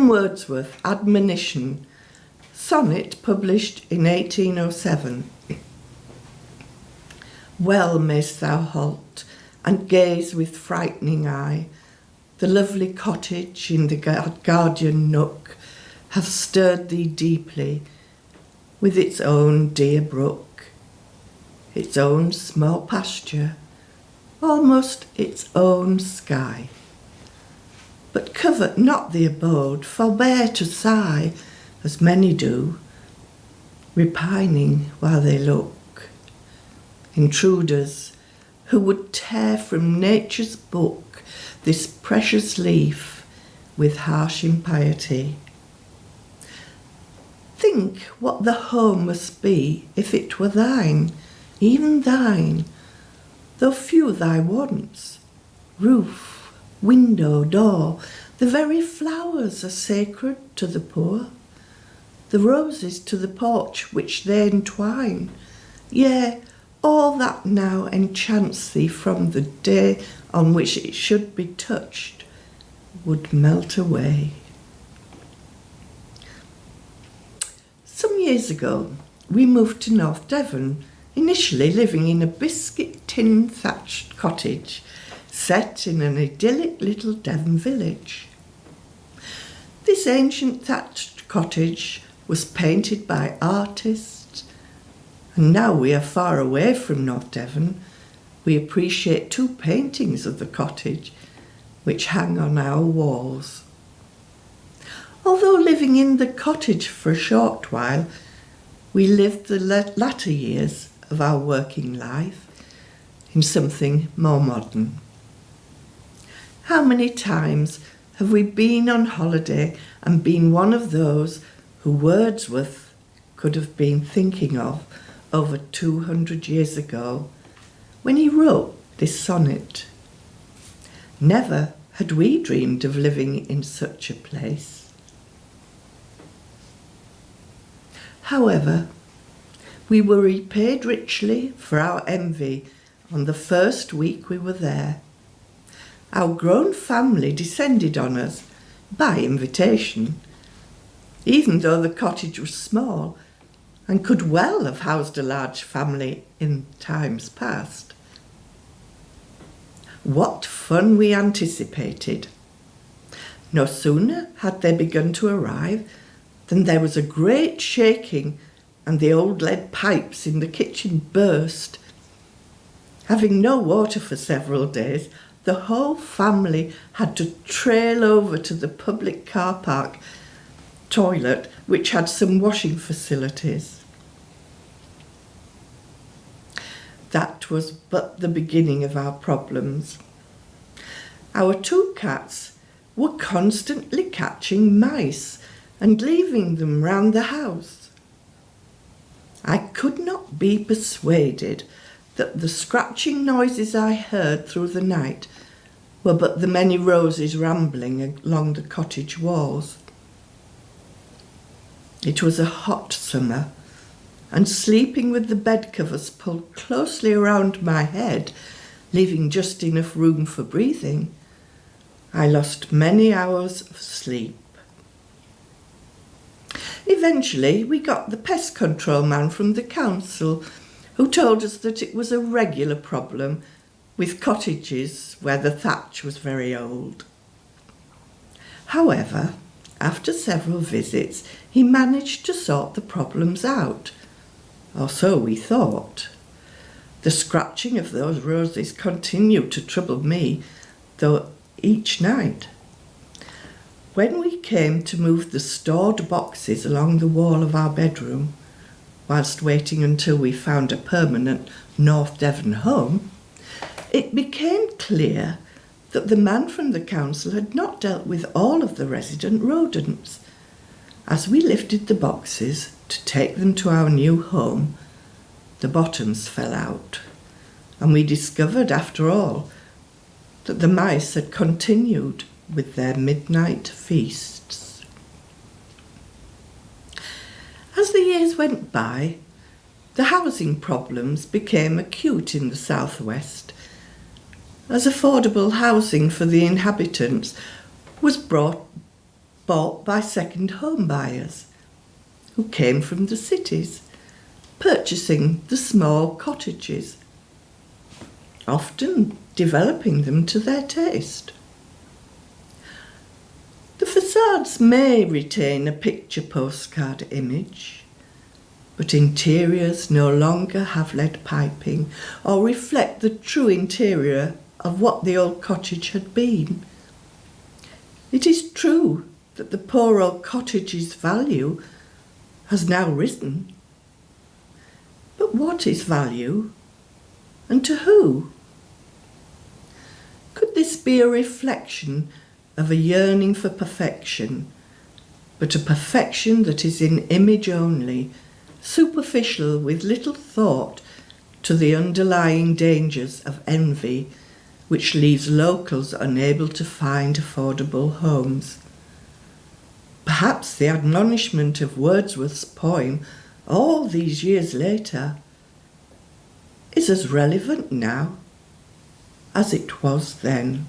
From Wordsworth, Admonition, sonnet published in 1807. Well mayst thou halt, and gaze with frightening eye. The lovely cottage in the guardian nook hath stirred thee deeply with its own dear brook, its own small pasture, almost its own sky. But covet not the abode, forbear to sigh, as many do, repining while they look. Intruders who would tear from nature's book this precious leaf with harsh impiety. Think what the home must be if it were thine, even thine, though few thy wants, roof, window, door. The very flowers are sacred to the poor, the roses to the porch which they entwine. Yea, all that now enchants thee from the day on which it should be touched would melt away. Some years ago, we moved to North Devon, initially living in a biscuit tin thatched cottage set in an idyllic little Devon village. This ancient thatched cottage was painted by artists, and now we are far away from North Devon, we appreciate two paintings of the cottage which hang on our walls. Although living in the cottage for a short while, we lived the latter years of our working life in something more modern. How many times have we been on holiday and been one of those who Wordsworth could have been thinking of over 200 years ago when he wrote this sonnet? Never had we dreamed of living in such a place. However, we were repaid richly for our envy on the first week we were there. Our grown family descended on us by invitation, even though the cottage was small and could well have housed a large family in times past. What fun we anticipated! No sooner had they begun to arrive than there was a great shaking and the old lead pipes in the kitchen burst. Having no water for several days, the whole family had to trail over to the public car park toilet, which had some washing facilities. That was but the beginning of our problems. Our two cats were constantly catching mice and leaving them round the house. I could not be persuaded that the scratching noises I heard through the night were but the many roses rambling along the cottage walls. It was a hot summer, and sleeping with the bed covers pulled closely around my head, leaving just enough room for breathing, I lost many hours of sleep. Eventually, we got the pest control man from the council, who told us that it was a regular problem with cottages where the thatch was very old. However, after several visits, he managed to sort the problems out, or so we thought. The scratching of those roses continued to trouble me, though each night. When we came to move the stored boxes along the wall of our bedroom, whilst waiting until we found a permanent North Devon home, it became clear that the man from the council had not dealt with all of the resident rodents. As we lifted the boxes to take them to our new home, the bottoms fell out, and we discovered, after all, that the mice had continued with their midnight feasts. As the years went by, the housing problems became acute in the southwest, as affordable housing for the inhabitants was brought bought by second home buyers who came from the cities, purchasing the small cottages, often developing them to their taste. The facades may retain a picture postcard image, but interiors no longer have lead piping or reflect the true interior of what the old cottage had been. It is true that the poor old cottage's value has now risen. But what is value, and to who? Could this be a reflection of a yearning for perfection, but a perfection that is in image only, superficial with little thought to the underlying dangers of envy, which leaves locals unable to find affordable homes? Perhaps the admonishment of Wordsworth's poem all these years later is as relevant now as it was then.